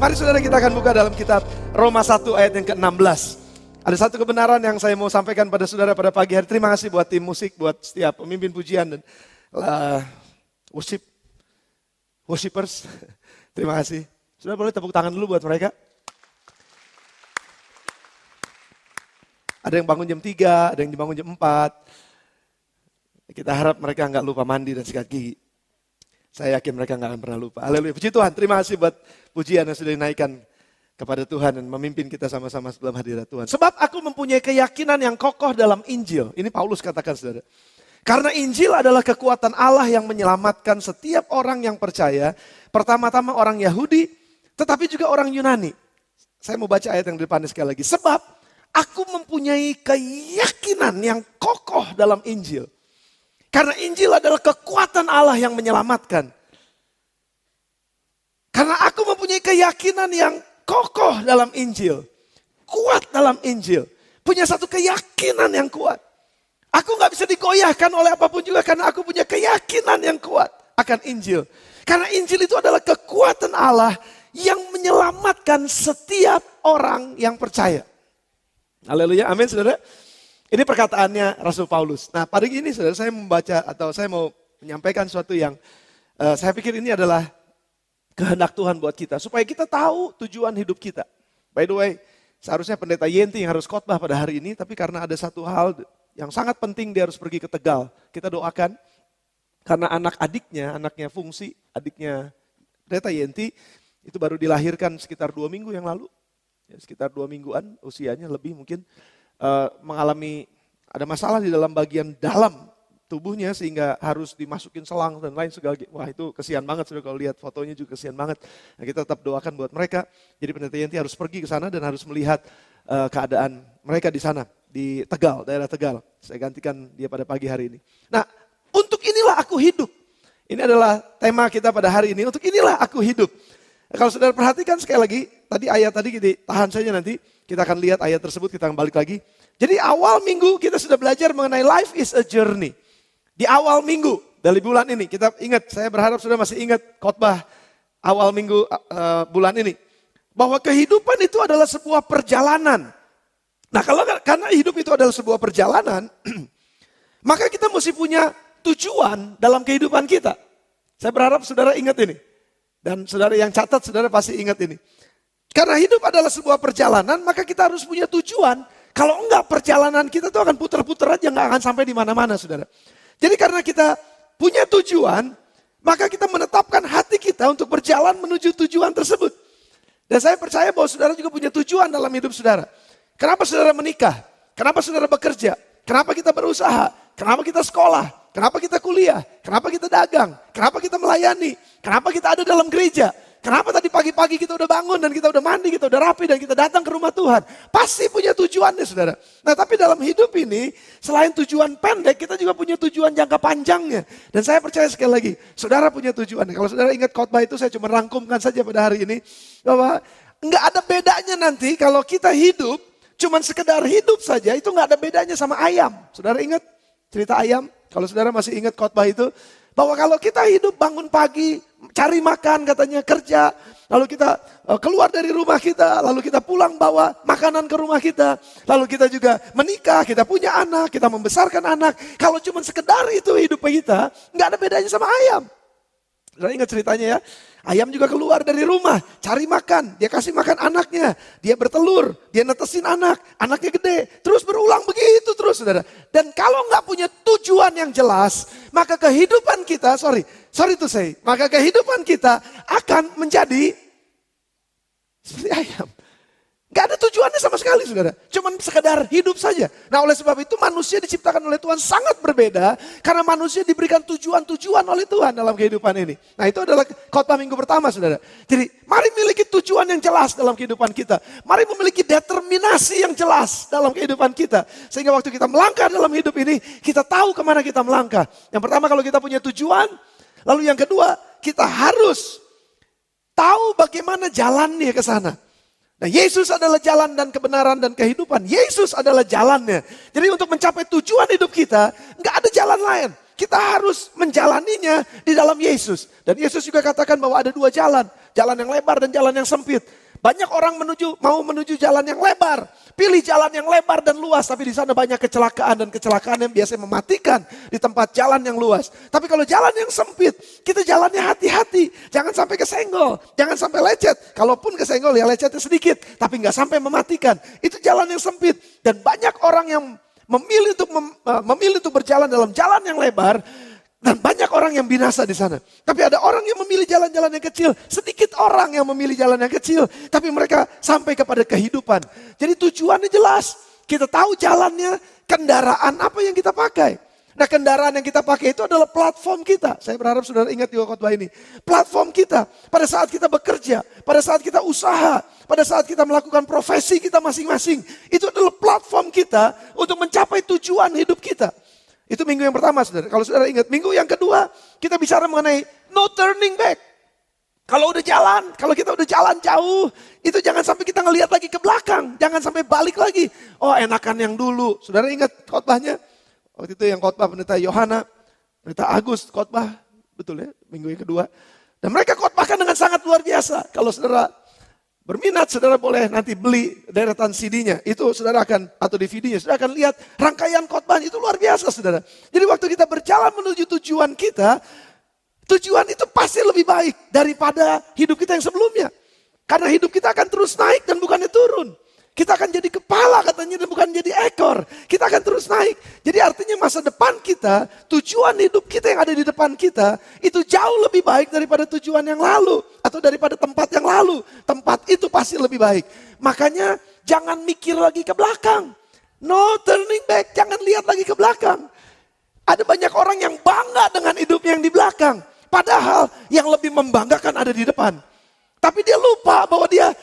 Mari saudara kita akan buka dalam kitab Roma 1 ayat yang ke-16. Ada satu kebenaran yang saya mau sampaikan pada saudara pada pagi hari. Terima kasih buat tim musik, buat setiap pemimpin pujian dan worshipers. Terima kasih. Saudara boleh tepuk tangan dulu buat mereka. Ada yang bangun jam 3, ada yang dibangun jam 4. Kita harap mereka nggak lupa mandi dan sikat gigi. Saya yakin mereka nggak akan pernah lupa. Haleluya. Puji Tuhan, terima kasih buat pujian yang sudah dinaikkan kepada Tuhan dan memimpin kita sama-sama dalam hadirat Tuhan. Sebab aku mempunyai keyakinan yang kokoh dalam Injil. Ini Paulus katakan saudara. Karena Injil adalah kekuatan Allah yang menyelamatkan setiap orang yang percaya. Pertama-tama orang Yahudi, tetapi juga orang Yunani. Saya mau baca ayat yang di depannya sekali lagi. Sebab aku mempunyai keyakinan yang kokoh dalam Injil. Karena Injil adalah kekuatan Allah yang menyelamatkan. Karena aku mempunyai keyakinan yang kokoh dalam Injil. Kuat dalam Injil. Punya satu keyakinan yang kuat. Aku gak bisa digoyahkan oleh apapun juga karena aku punya keyakinan yang kuat akan Injil. Karena Injil itu adalah kekuatan Allah yang menyelamatkan setiap orang yang percaya. Haleluya, amin saudara. Ini perkataannya Rasul Paulus. Nah pagi ini saudara saya membaca atau saya mau menyampaikan sesuatu yang saya pikir ini adalah kehendak Tuhan buat kita. Supaya kita tahu tujuan hidup kita. By the way, seharusnya pendeta Yenti yang harus khotbah pada hari ini. Tapi karena ada satu hal yang sangat penting dia harus pergi ke Tegal. Kita doakan karena anaknya Fungsi, adiknya pendeta Yenti itu baru dilahirkan sekitar 2 minggu yang lalu. Ya, sekitar 2 mingguan usianya lebih mungkin. Mengalami ada masalah di dalam bagian dalam tubuhnya sehingga harus dimasukin selang dan lain segala. Wah itu kesian banget saudara kalau lihat fotonya juga kesian banget. Nah, kita tetap doakan buat mereka. Jadi pendeta Yenti harus pergi ke sana dan harus melihat keadaan mereka di sana di Tegal, daerah Tegal. Saya gantikan dia pada pagi hari ini. Nah, untuk inilah aku hidup. Ini adalah tema kita pada hari ini. Untuk inilah aku hidup. Kalau saudara perhatikan sekali lagi, tadi ayat tadi tahan saja nanti. Kita akan lihat ayat tersebut, kita akan balik lagi. Jadi awal minggu kita sudah belajar mengenai life is a journey. Di awal minggu dari bulan ini, kita ingat, saya berharap sudah masih ingat khotbah awal minggu bulan ini. Bahwa kehidupan itu adalah sebuah perjalanan. Nah karena hidup itu adalah sebuah perjalanan, maka kita mesti punya tujuan dalam kehidupan kita. Saya berharap saudara ingat ini. Dan saudara yang catat, saudara pasti ingat ini. Karena hidup adalah sebuah perjalanan, maka kita harus punya tujuan. Kalau enggak, perjalanan kita tuh akan putar-putar aja, enggak akan sampai di mana-mana, saudara. Jadi karena kita punya tujuan, maka kita menetapkan hati kita untuk berjalan menuju tujuan tersebut. Dan saya percaya bahwa saudara juga punya tujuan dalam hidup saudara. Kenapa saudara menikah? Kenapa saudara bekerja? Kenapa kita berusaha? Kenapa kita sekolah? Kenapa kita kuliah? Kenapa kita dagang? Kenapa kita melayani? Kenapa kita ada dalam gereja? Kenapa tadi pagi-pagi kita udah bangun dan kita udah mandi, kita udah rapi dan kita datang ke rumah Tuhan? Pasti punya tujuannya saudara. Nah tapi dalam hidup ini, selain tujuan pendek, kita juga punya tujuan jangka panjangnya. Dan saya percaya sekali lagi, saudara punya tujuan. Kalau saudara ingat khotbah itu, saya cuma rangkumkan saja pada hari ini. Bahwa nggak ada bedanya nanti kalau kita hidup, cuma sekedar hidup saja, itu nggak ada bedanya sama ayam. Saudara ingat cerita ayam? Kalau saudara masih ingat khotbah itu, bahwa kalau kita hidup bangun pagi, cari makan katanya, kerja, lalu kita keluar dari rumah kita, lalu kita pulang bawa makanan ke rumah kita, lalu kita juga menikah, kita punya anak, kita membesarkan anak. Kalau cuma sekedar itu hidup kita, nggak ada bedanya sama ayam. Saudara ingat ceritanya ya, ayam juga keluar dari rumah, cari makan, dia kasih makan anaknya, dia bertelur, dia netesin anak, anaknya gede, terus berulang begitu terus saudara. Dan kalau nggak punya tujuan yang jelas, maka kehidupan kita, maka kehidupan kita akan menjadi seperti ayam. Gak ada tujuannya sama sekali saudara. Cuman sekedar hidup saja. Nah oleh sebab itu manusia diciptakan oleh Tuhan sangat berbeda. Karena manusia diberikan tujuan-tujuan oleh Tuhan dalam kehidupan ini. Nah itu adalah khotbah minggu pertama saudara. Jadi mari memiliki tujuan yang jelas dalam kehidupan kita. Mari memiliki determinasi yang jelas dalam kehidupan kita. Sehingga waktu kita melangkah dalam hidup ini, kita tahu kemana kita melangkah. Yang pertama kalau kita punya tujuan. Lalu yang kedua, kita harus tahu bagaimana jalannya ke sana. Nah Yesus adalah jalan dan kebenaran dan kehidupan. Yesus adalah jalannya. Jadi untuk mencapai tujuan hidup kita, nggak ada jalan lain. Kita harus menjalaninya di dalam Yesus. Dan Yesus juga katakan bahwa ada 2 jalan. jalan yang lebar dan jalan yang sempit. Banyak orang mau menuju jalan yang lebar. Pilih jalan yang lebar dan luas, tapi di sana banyak kecelakaan dan kecelakaan yang biasanya mematikan di tempat jalan yang luas. Tapi kalau jalan yang sempit, kita jalannya hati-hati. Jangan sampai kesenggol, jangan sampai lecet. Kalaupun kesenggol ya lecetnya sedikit, tapi nggak sampai mematikan. Itu jalan yang sempit. Dan banyak orang yang memilih untuk berjalan dalam jalan yang lebar. Dan banyak orang yang binasa di sana. Tapi ada orang yang memilih jalan-jalan yang kecil. Sedikit orang yang memilih jalan yang kecil. Tapi mereka sampai kepada kehidupan. Jadi tujuannya jelas. Kita tahu jalannya, kendaraan apa yang kita pakai. Nah, kendaraan yang kita pakai itu adalah platform kita. Saya berharap saudara ingat di khotbah ini. Platform kita. Pada saat kita bekerja. Pada saat kita usaha. Pada saat kita melakukan profesi kita masing-masing. Itu adalah platform kita untuk mencapai tujuan hidup kita. Itu minggu yang pertama, saudara. Kalau saudara ingat, minggu yang kedua kita bicara mengenai no turning back. Kalau kita udah jalan jauh, itu jangan sampai kita ngelihat lagi ke belakang. Jangan sampai balik lagi. Oh, enakan yang dulu. Saudara ingat khotbahnya? Waktu itu yang khotbah pendeta Yohana, pendeta Agus khotbah, betul ya, minggu yang kedua. Dan mereka khotbahkan dengan sangat luar biasa. Kalau saudara berminat, saudara boleh nanti beli deretan CD-nya. Itu saudara akan, atau DVD-nya, saudara akan lihat rangkaian khotbah itu luar biasa, saudara. Jadi waktu kita berjalan menuju tujuan kita, tujuan itu pasti lebih baik daripada hidup kita yang sebelumnya. Karena hidup kita akan terus naik dan bukannya turun. Kita akan jadi kepala katanya dan bukan jadi ekor. Kita akan terus naik. Jadi artinya masa depan kita, tujuan hidup kita yang ada di depan kita, itu jauh lebih baik daripada tujuan yang lalu. Atau daripada tempat yang lalu. Tempat itu pasti lebih baik. Makanya jangan mikir lagi ke belakang. No turning back, jangan lihat lagi ke belakang. Ada banyak orang yang bangga dengan hidupnya yang di belakang. Padahal yang lebih membanggakan ada di depan. Tapi dia lupa bahwa dia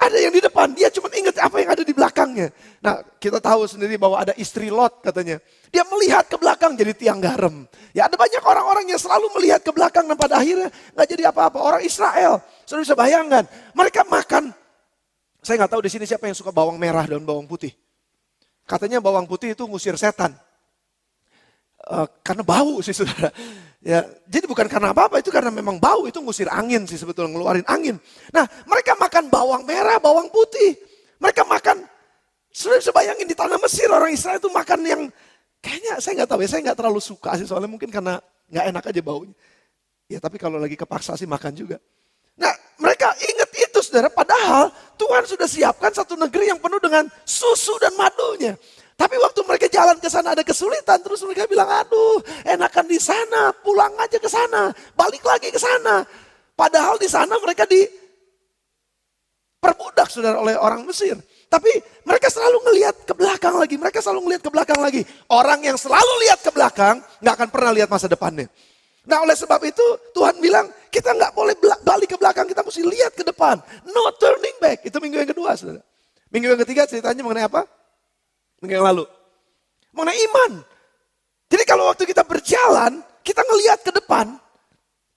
ada yang di depan, dia cuma ingat apa yang ada di belakangnya. Nah, kita tahu sendiri bahwa ada istri Lot katanya. Dia melihat ke belakang jadi tiang garam. Ya, ada banyak orang-orang yang selalu melihat ke belakang dan pada akhirnya nggak jadi apa-apa. Orang Israel, sudah bisa bayangkan, mereka makan. Saya nggak tahu di sini siapa yang suka bawang merah dan bawang putih. Katanya bawang putih itu ngusir setan. Karena bau sih saudara. Ya, jadi bukan karena apa-apa, itu karena memang bau, itu ngusir angin sih sebetulnya, ngeluarin angin. Nah, mereka makan bawang merah, bawang putih. Mereka makan, sudah bisa bayangin di tanah Mesir orang Israel itu makan yang kayaknya saya nggak tahu ya, saya nggak terlalu suka sih soalnya mungkin karena nggak enak aja baunya. Ya tapi kalau lagi kepaksa sih makan juga. Nah, mereka ingat itu saudara, padahal Tuhan sudah siapkan satu negeri yang penuh dengan susu dan madunya. Tapi waktu mereka jalan ke sana ada kesulitan, terus mereka bilang, aduh enakan di sana, pulang aja ke sana, balik lagi ke sana. Padahal di sana mereka diperbudak saudara oleh orang Mesir. Tapi mereka selalu ngelihat ke belakang lagi, Orang yang selalu lihat ke belakang gak akan pernah lihat masa depannya. Nah oleh sebab itu Tuhan bilang kita gak boleh balik ke belakang, kita mesti lihat ke depan. No turning back, itu minggu yang kedua saudara. Minggu yang ketiga ceritanya mengenai apa? Minggu yang lalu. Mengenai iman. Jadi kalau waktu kita berjalan, kita ngelihat ke depan,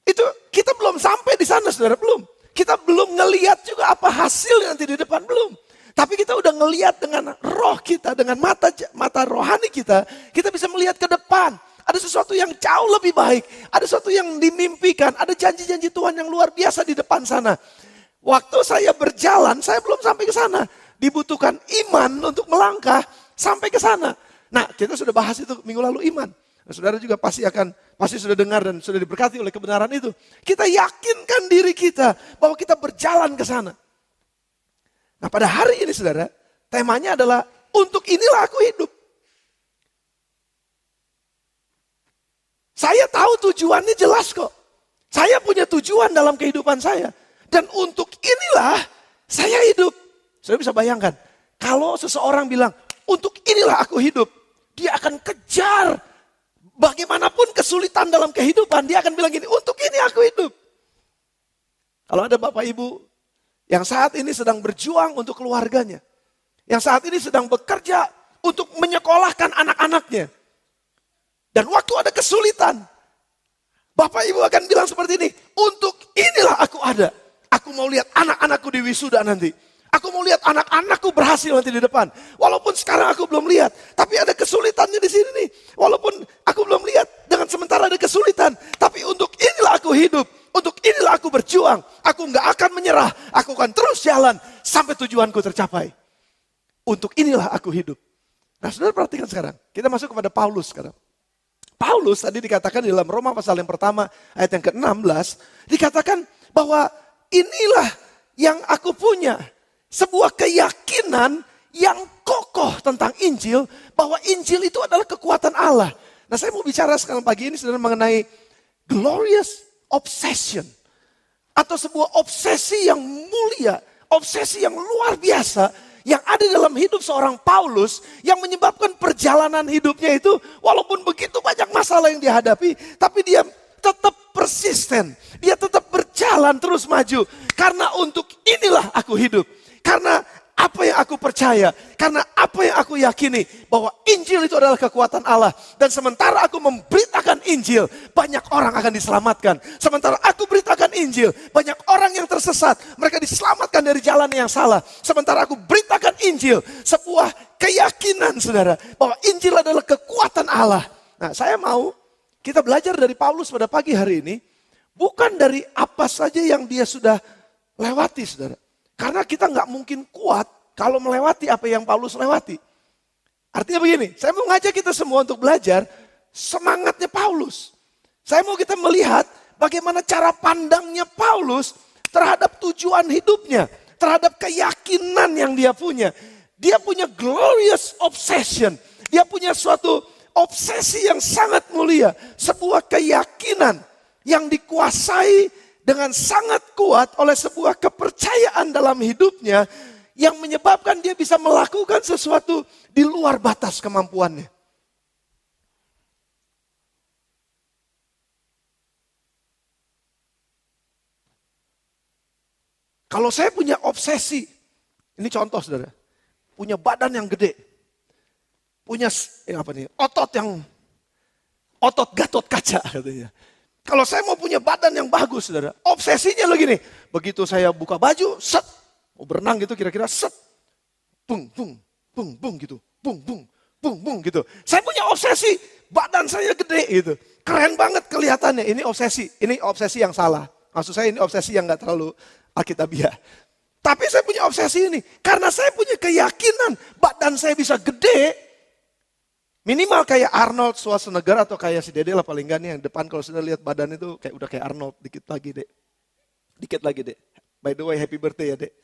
itu kita belum sampai di sana saudara, belum. Kita belum ngelihat juga apa hasil nanti di depan, belum. Tapi kita udah ngelihat dengan roh kita, dengan mata rohani kita bisa melihat ke depan. Ada sesuatu yang jauh lebih baik, ada sesuatu yang dimimpikan, ada janji-janji Tuhan yang luar biasa di depan sana. Waktu saya berjalan, saya belum sampai ke sana. Dibutuhkan iman untuk melangkah sampai ke sana. Nah, kita sudah bahas itu minggu lalu iman. Nah, saudara juga pasti sudah dengar dan sudah diberkati oleh kebenaran itu. Kita yakinkan diri kita bahwa kita berjalan ke sana. Nah, pada hari ini saudara, temanya adalah untuk inilah aku hidup. Saya tahu tujuannya jelas kok. Saya punya tujuan dalam kehidupan saya. Dan untuk inilah saya hidup. Saudara bisa bayangkan, kalau seseorang bilang, untuk inilah aku hidup. Dia akan kejar bagaimanapun kesulitan dalam kehidupan. Dia akan bilang gini, untuk ini aku hidup. Kalau ada bapak ibu yang saat ini sedang berjuang untuk keluarganya. Yang saat ini sedang bekerja untuk menyekolahkan anak-anaknya. Dan waktu ada kesulitan, bapak ibu akan bilang seperti ini, untuk inilah aku ada. Aku mau lihat anak-anakku di wisuda nanti. Aku mau lihat anak-anakku berhasil nanti di depan. Walaupun sekarang aku belum lihat. Tapi ada kesulitannya di sini nih. Walaupun aku belum lihat. Dengan sementara ada kesulitan. Tapi untuk inilah aku hidup. Untuk inilah aku berjuang. Aku nggak akan menyerah. Aku akan terus jalan sampai tujuanku tercapai. Untuk inilah aku hidup. Nah, saudara perhatikan sekarang. Kita masuk kepada Paulus sekarang. Paulus tadi dikatakan di dalam Roma pasal yang pertama ayat yang ke-16. Dikatakan bahwa inilah yang aku punya. Sebuah keyakinan yang kokoh tentang Injil. Bahwa Injil itu adalah kekuatan Allah. Nah, saya mau bicara sekarang pagi ini saudara mengenai glorious obsession. Atau sebuah obsesi yang mulia. Obsesi yang luar biasa. Yang ada dalam hidup seorang Paulus. Yang menyebabkan perjalanan hidupnya itu. Walaupun begitu banyak masalah yang dihadapi. Tapi dia tetap persisten. Dia tetap berjalan terus maju. Karena untuk inilah aku hidup. Karena apa yang aku percaya. Karena apa yang aku yakini. Bahwa Injil itu adalah kekuatan Allah. Dan sementara aku memberitakan Injil. Banyak orang akan diselamatkan. Sementara aku beritakan Injil. Banyak orang yang tersesat. Mereka diselamatkan dari jalan yang salah. Sementara aku beritakan Injil. Sebuah keyakinan saudara. Bahwa Injil adalah kekuatan Allah. Nah, saya mau kita belajar dari Paulus pada pagi hari ini. Bukan dari apa saja yang dia sudah lewati saudara. Karena kita nggak mungkin kuat kalau melewati apa yang Paulus lewati. Artinya begini, saya mau ngajak kita semua untuk belajar semangatnya Paulus. Saya mau kita melihat bagaimana cara pandangnya Paulus terhadap tujuan hidupnya. Terhadap keyakinan yang dia punya. Dia punya glorious obsession. Dia punya suatu obsesi yang sangat mulia. Sebuah keyakinan yang dikuasai dengan sangat kuat oleh sebuah kepercayaan dalam hidupnya yang menyebabkan dia bisa melakukan sesuatu di luar batas kemampuannya. Kalau saya punya obsesi, ini contoh saudara, punya badan yang gede, punya otot Gatot Kaca katanya. Kalau saya mau punya badan yang bagus, saudara, obsesinya lo gini. Begitu saya buka baju, set. Mau berenang gitu kira-kira, set. Bung, bung, bung, bung gitu. Bung, bung, bung, bung gitu. Saya punya obsesi, badan saya gede gitu. Keren banget kelihatannya, ini obsesi yang salah. Maksud saya ini obsesi yang gak terlalu alkitabiah. Tapi saya punya obsesi ini, karena saya punya keyakinan badan saya bisa gede. Minimal kayak Arnold Schwarzenegger atau kayak si Dede lah paling gak nih yang depan kalau sudah lihat badan itu kayak udah kayak Arnold dikit lagi dek. Dikit lagi dek. By the way happy birthday ya dek.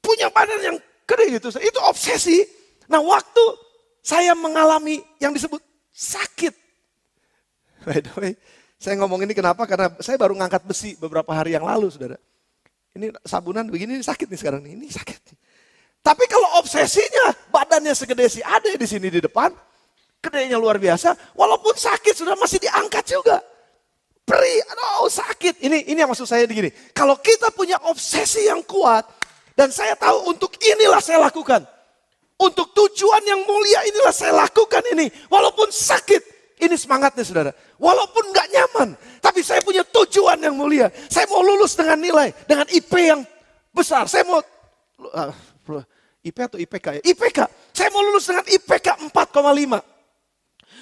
Punya badan yang gede gitu. Itu obsesi. Nah waktu saya mengalami yang disebut sakit. By the way saya ngomong ini kenapa? Karena saya baru ngangkat besi beberapa hari yang lalu saudara. Ini sabunan begini ini sakit nih sekarang nih. Ini sakit nih. Tapi kalau obsesinya badannya segede si Ade di sini di depan, gedenya luar biasa, walaupun sakit sudah masih diangkat juga. Aduh sakit. Ini yang maksud saya begini. Kalau kita punya obsesi yang kuat dan saya tahu untuk inilah saya lakukan. Untuk tujuan yang mulia inilah saya lakukan ini. Walaupun sakit, ini semangatnya saudara. Walaupun gak nyaman, tapi saya punya tujuan yang mulia. Saya mau lulus dengan nilai, dengan IP yang besar. Saya mau IP atau IPK ya? IPK. Saya mau lulus dengan IPK 4,5.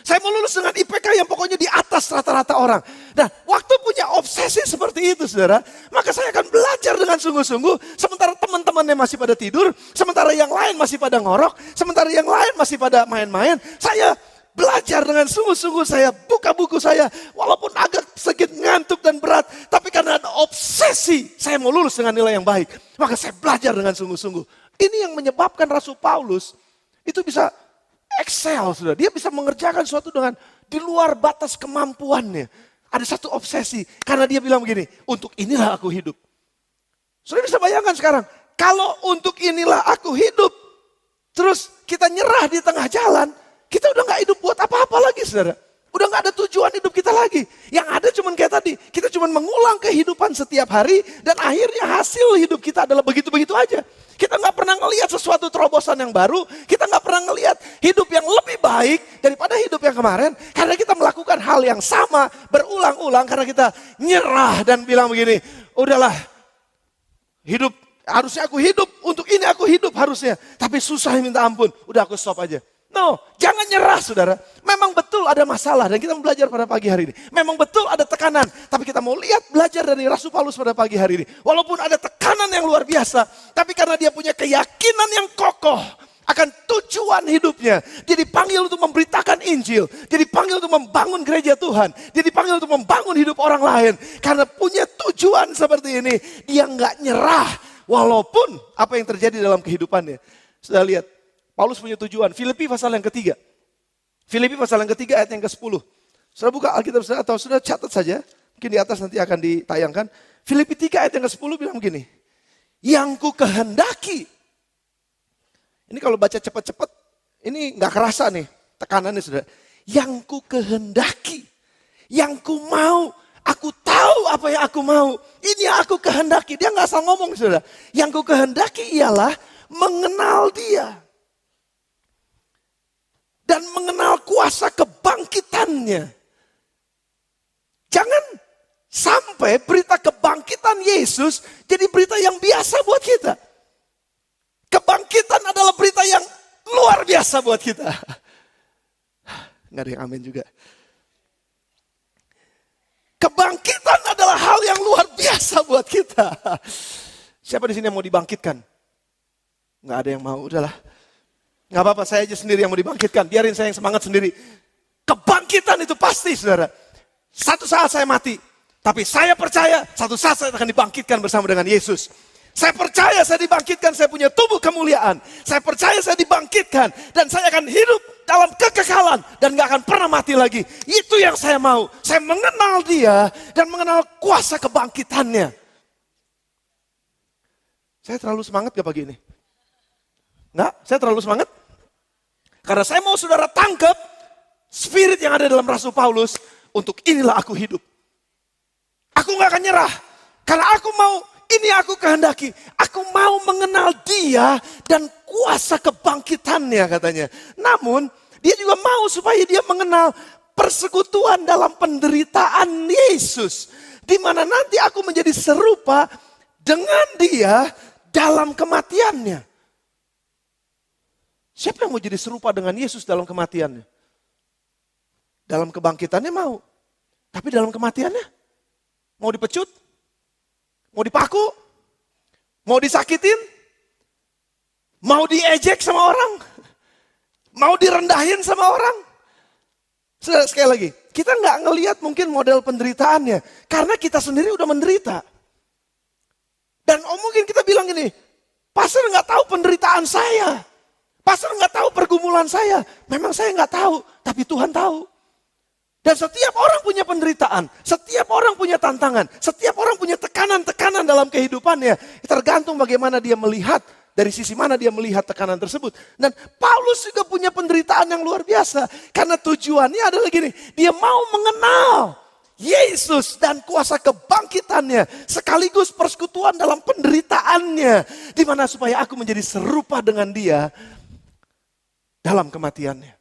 Saya mau lulus dengan IPK yang pokoknya di atas rata-rata orang. Nah, waktu punya obsesi seperti itu saudara, maka saya akan belajar dengan sungguh-sungguh. Sementara teman-temannya masih pada tidur, sementara yang lain masih pada ngorok, sementara yang lain masih pada main-main. Saya belajar dengan sungguh-sungguh, saya buka buku saya. Walaupun agak sedikit ngantuk dan berat, tapi karena ada obsesi, saya mau lulus dengan nilai yang baik. Maka saya belajar dengan sungguh-sungguh. Ini yang menyebabkan Rasul Paulus itu bisa excel, saudara. Dia bisa mengerjakan sesuatu dengan di luar batas kemampuannya. Ada satu obsesi, karena dia bilang begini, untuk inilah aku hidup. Saudara bisa bayangkan sekarang, kalau untuk inilah aku hidup, terus kita nyerah di tengah jalan, kita udah gak hidup buat apa-apa lagi saudara. Udah gak ada tujuan hidup kita lagi. Yang ada cuman kayak tadi, kita cuman mengulang kehidupan setiap hari, dan akhirnya hasil hidup kita adalah begitu-begitu aja. Kita gak pernah ngelihat sesuatu terobosan yang baru. Kita gak pernah ngelihat hidup yang lebih baik daripada hidup yang kemarin. Karena kita melakukan hal yang sama berulang-ulang. Karena kita nyerah dan bilang begini, udahlah hidup, harusnya aku hidup. Untuk ini aku hidup harusnya. Tapi susah minta ampun, udah aku stop aja. No, jangan nyerah saudara. Memang betul ada masalah dan kita belajar pada pagi hari ini. Memang betul ada tekanan, tapi kita mau lihat belajar dari Rasul Paulus pada pagi hari ini. Walaupun ada tekanan yang luar biasa, tapi karena dia punya keyakinan yang kokoh akan tujuan hidupnya. Dia dipanggil untuk memberitakan Injil. Dia dipanggil untuk membangun gereja Tuhan. Dia dipanggil untuk membangun hidup orang lain. Karena punya tujuan seperti ini, dia nggak nyerah. Walaupun apa yang terjadi dalam kehidupannya. Sudah lihat, Paulus punya tujuan. Filipi pasal yang ketiga. Filipi pasal yang ketiga ayat yang ke-10. Sudah buka Alkitab atau sudah catat saja. Mungkin di atas nanti akan ditayangkan. Filipi 3 ayat yang ke-10 bilang begini. Yang ku kehendaki. Ini kalau baca cepat-cepat, ini gak kerasa nih tekanannya saudara. Yang ku kehendaki. Yang ku mau. Aku tahu apa yang aku mau. Ini yang aku kehendaki. Dia gak asal ngomong saudara. Yang ku kehendaki ialah mengenal dia. Dan mengenal kuasa kebangkitannya. Jangan sampai berita kebangkitan Yesus jadi berita yang biasa buat kita. Kebangkitan adalah berita yang luar biasa buat kita. Nggak ada yang amin juga. Kebangkitan adalah hal yang luar biasa buat kita. Siapa di sini yang mau dibangkitkan? Nggak ada yang mau, udahlah. Nggak apa-apa, saya aja sendiri yang mau dibangkitkan. Biarin saya yang semangat sendiri. Kebangkitan itu pasti, saudara. Satu saat saya mati. Tapi saya percaya, satu saat saya akan dibangkitkan bersama dengan Yesus. Saya percaya saya dibangkitkan, saya punya tubuh kemuliaan. Saya percaya saya dibangkitkan. Dan saya akan hidup dalam kekekalan. Dan gak akan pernah mati lagi. Itu yang saya mau. Saya mengenal dia dan mengenal kuasa kebangkitannya. Saya terlalu semangat gak pagi ini? Enggak, saya terlalu semangat. Karena saya mau saudara tangkap spirit yang ada dalam Rasul Paulus. Untuk inilah aku hidup. Aku gak akan nyerah. Karena aku mau, ini aku kehendaki. Aku mau mengenal dia dan kuasa kebangkitannya katanya. Namun dia juga mau supaya dia mengenal persekutuan dalam penderitaan Yesus. Di mana nanti aku menjadi serupa dengan dia dalam kematiannya. Siapa yang mau jadi serupa dengan Yesus dalam kematiannya? Dalam kebangkitannya mau. Tapi dalam kematiannya mau dipecut? Mau dipaku? Mau disakitin? Mau diejek sama orang? Mau direndahin sama orang? Sekali lagi, kita nggak ngelihat mungkin model penderitaannya. Karena kita sendiri udah menderita. Dan mungkin kita bilang gini, pastor nggak tahu penderitaan saya. Pastor nggak tahu pergumulan saya. Memang saya nggak tahu, tapi Tuhan tahu. Dan setiap orang punya penderitaan, setiap orang punya tantangan, setiap orang punya tekanan-tekanan dalam kehidupannya. Tergantung bagaimana dia melihat, dari sisi mana dia melihat tekanan tersebut. Dan Paulus juga punya penderitaan yang luar biasa. Karena tujuannya adalah gini, dia mau mengenal Yesus dan kuasa kebangkitannya. Sekaligus persekutuan dalam penderitaannya. Dimana supaya aku menjadi serupa dengan dia dalam kematiannya.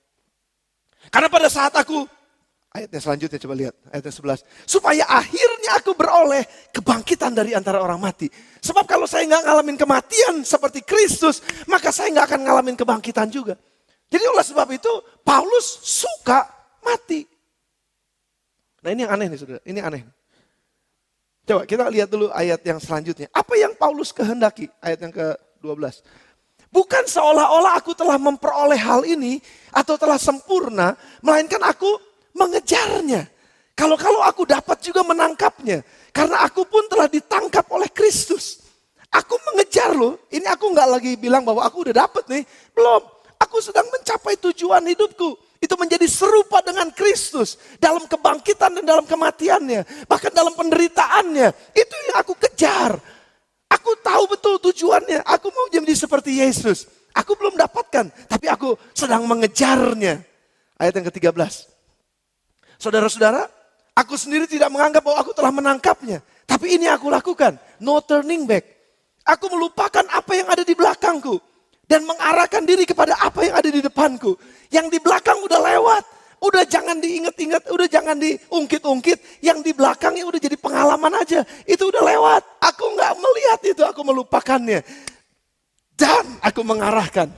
Karena pada saat aku, ayatnya selanjutnya coba lihat, ayatnya 11. Supaya akhirnya aku beroleh kebangkitan dari antara orang mati. Sebab kalau saya nggak ngalamin kematian seperti Kristus, maka saya nggak akan ngalamin kebangkitan juga. Jadi oleh sebab itu, Paulus suka mati. Nah ini yang aneh nih saudara, ini aneh. Coba kita lihat dulu ayat yang selanjutnya. Apa yang Paulus kehendaki? Ayat yang ke-12. Bukan seolah-olah aku telah memperoleh hal ini atau telah sempurna, melainkan aku mengejarnya. Kalau aku dapat juga menangkapnya. Karena aku pun telah ditangkap oleh Kristus. Aku mengejar loh. Ini aku gak lagi bilang bahwa aku udah dapat nih. Belum. Aku sedang mencapai tujuan hidupku. Itu menjadi serupa dengan Kristus. Dalam kebangkitan dan dalam kematiannya. Bahkan dalam penderitaannya. Itu yang aku kejar. Aku tahu betul tujuannya. Aku mau jadi seperti Yesus. Aku belum dapatkan. Tapi aku sedang mengejarnya. Ayat yang ke-13. Saudara-saudara, aku sendiri tidak menganggap bahwa aku telah menangkapnya. Tapi ini aku lakukan. No turning back. Aku melupakan apa yang ada di belakangku. Dan mengarahkan diri kepada apa yang ada di depanku. Yang di belakang udah lewat. Udah jangan diingat-ingat, udah jangan diungkit-ungkit. Yang di belakangnya udah jadi pengalaman aja. Itu udah lewat. Aku gak melihat itu, aku melupakannya. Dan aku mengarahkan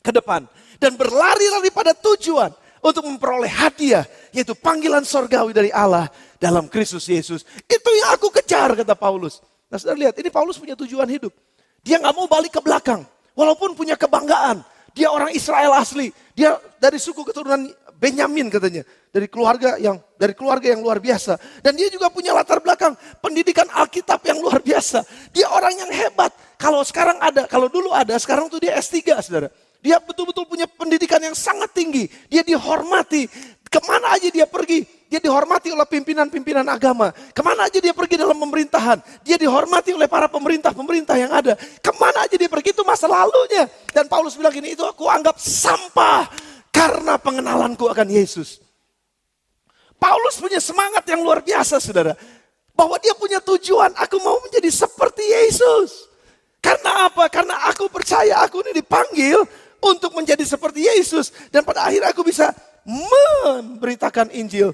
ke depan. Dan berlari-lari pada tujuan untuk memperoleh hadiah, yaitu panggilan sorgawi dari Allah dalam Kristus Yesus. Itu yang aku kejar, kata Paulus. Nah saudara lihat, ini Paulus punya tujuan hidup. Dia gak mau balik ke belakang, walaupun punya kebanggaan. Dia orang Israel asli, dia dari suku keturunan Benyamin katanya. Dari keluarga yang luar biasa. Dan dia juga punya latar belakang pendidikan Alkitab yang luar biasa. Dia orang yang hebat. Kalau dulu ada, sekarang tuh dia S3 saudara. Dia betul-betul punya pendidikan yang sangat tinggi. Dia dihormati. Kemana aja dia pergi, dia dihormati oleh pimpinan-pimpinan agama. Kemana aja dia pergi dalam pemerintahan, dia dihormati oleh para pemerintah-pemerintah yang ada. Kemana aja dia pergi, itu masa lalunya. Dan Paulus bilang gini, itu aku anggap sampah karena pengenalanku akan Yesus. Paulus punya semangat yang luar biasa saudara. Bahwa dia punya tujuan, aku mau menjadi seperti Yesus. Karena apa? Karena aku percaya aku ini dipanggil untuk menjadi seperti Yesus. Dan pada akhir aku bisa memberitakan Injil,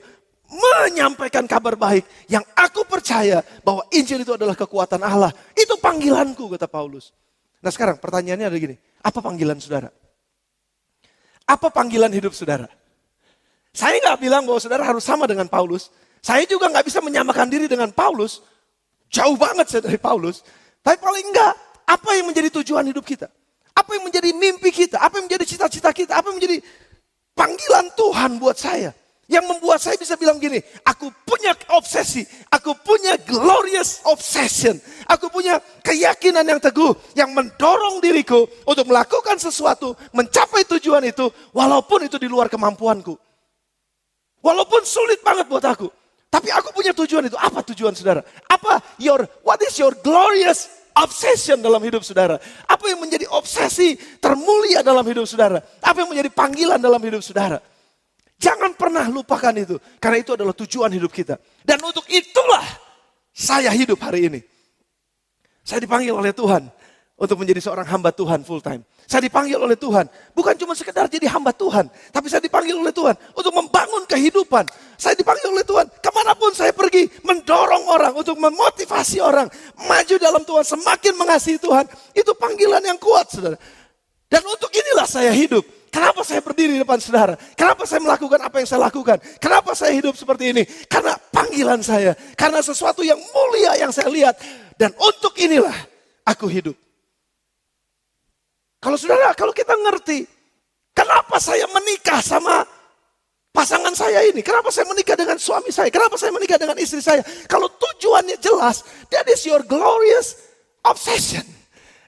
menyampaikan kabar baik. Yang aku percaya bahwa Injil itu adalah kekuatan Allah. Itu panggilanku, kata Paulus. Nah sekarang pertanyaannya ada gini, apa panggilan saudara? Apa panggilan hidup saudara? Saya gak bilang bahwa saudara harus sama dengan Paulus. Saya juga gak bisa menyamakan diri dengan Paulus. Jauh banget saya dari Paulus. Tapi paling enggak, apa yang menjadi tujuan hidup kita? Apa yang menjadi mimpi kita? Apa yang menjadi cita-cita kita? Apa yang menjadi panggilan Tuhan buat saya? Yang membuat saya bisa bilang gini, aku punya obsesi, aku punya glorious obsession. Aku punya keyakinan yang teguh, yang mendorong diriku untuk melakukan sesuatu, mencapai tujuan itu, walaupun itu di luar kemampuanku. Walaupun sulit banget buat aku. Tapi aku punya tujuan itu. Apa tujuan saudara? What is your glorious obsession dalam hidup saudara? Apa yang menjadi obsesi termulia dalam hidup saudara? Apa yang menjadi panggilan dalam hidup saudara? Jangan pernah lupakan itu. Karena itu adalah tujuan hidup kita. Dan untuk itulah saya hidup hari ini. Saya dipanggil oleh Tuhan untuk menjadi seorang hamba Tuhan full time. Saya dipanggil oleh Tuhan, bukan cuma sekedar jadi hamba Tuhan. Tapi saya dipanggil oleh Tuhan untuk membangun kehidupan. Saya dipanggil oleh Tuhan, kemanapun saya pergi, mendorong orang, untuk memotivasi orang. Maju dalam Tuhan, semakin mengasihi Tuhan. Itu panggilan yang kuat saudara. Dan untuk inilah saya hidup. Kenapa saya berdiri di depan saudara? Kenapa saya melakukan apa yang saya lakukan? Kenapa saya hidup seperti ini? Karena panggilan saya. Karena sesuatu yang mulia yang saya lihat. Dan untuk inilah aku hidup. Kalau kita ngerti, kenapa saya menikah sama pasangan saya ini? Kenapa saya menikah dengan suami saya? Kenapa saya menikah dengan istri saya? Kalau tujuannya jelas, that is your glorious obsession.